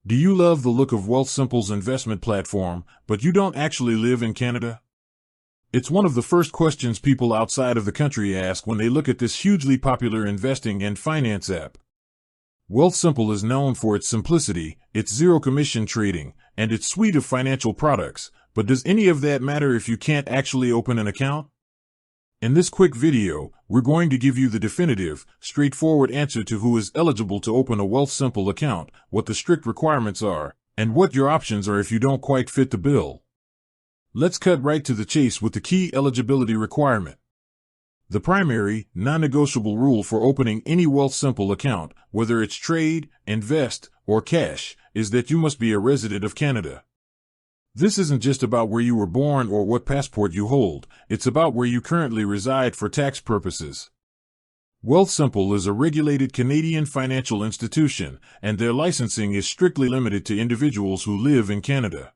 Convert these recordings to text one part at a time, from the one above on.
Do you love the look of Wealthsimple's investment platform, but you don't actually live in Canada? It's one of the first questions people outside of the country ask when they look at this hugely popular investing and finance app. Wealthsimple is known for its simplicity, its zero-commission trading, and its suite of financial products, but does any of that matter if you can't actually open an account? In this quick video, we're going to give you the definitive, straightforward answer to who is eligible to open a Wealthsimple account, what the strict requirements are, and what your options are if you don't quite fit the bill. Let's cut right to the chase with the key eligibility requirement. The primary, non-negotiable rule for opening any Wealthsimple account, whether it's trade, invest, or cash, is that you must be a resident of Canada. This isn't just about where you were born or what passport you hold, it's about where you currently reside for tax purposes. Wealthsimple is a regulated Canadian financial institution, and their licensing is strictly limited to individuals who live in Canada.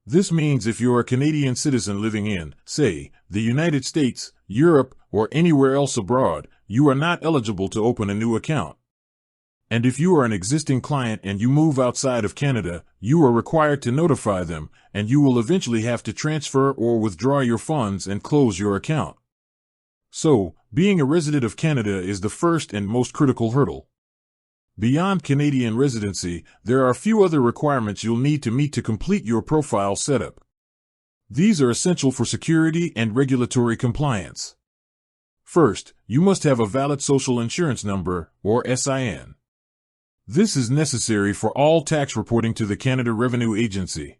This means if you're a Canadian citizen living in, say, the United States, Europe, or anywhere else abroad, you are not eligible to open a new account. And if you are an existing client and you move outside of Canada, you are required to notify them, and you will eventually have to transfer or withdraw your funds and close your account. So, being a resident of Canada is the first and most critical hurdle. Beyond Canadian residency, there are a few other requirements you'll need to meet to complete your profile setup. These are essential for security and regulatory compliance. First, you must have a valid social insurance number, or SIN. This is necessary for all tax reporting to the Canada Revenue Agency.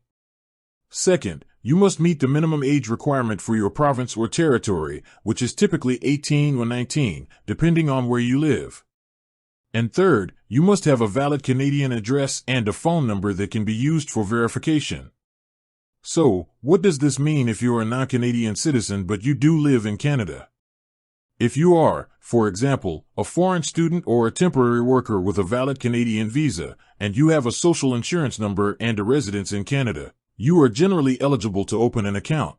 Second, you must meet the minimum age requirement for your province or territory, which is typically 18 or 19, depending on where you live. And third, you must have a valid Canadian address and a phone number that can be used for verification. So, what does this mean if you're a non-Canadian citizen but you do live in Canada? If you are, for example, a foreign student or a temporary worker with a valid Canadian visa, and you have a social insurance number and a residence in Canada, you are generally eligible to open an account.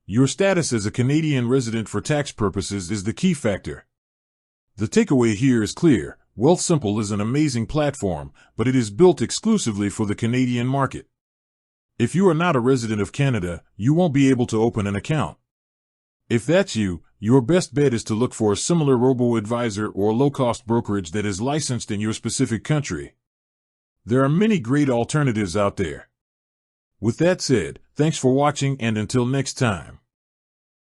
Your status as a Canadian resident for tax purposes is the key factor. The takeaway here is clear: Wealthsimple is an amazing platform, but it is built exclusively for the Canadian market. If you are not a resident of Canada, you won't be able to open an account. If that's you, your best bet is to look for a similar robo-advisor or low-cost brokerage that is licensed in your specific country. There are many great alternatives out there. With that said, thanks for watching, and until next time.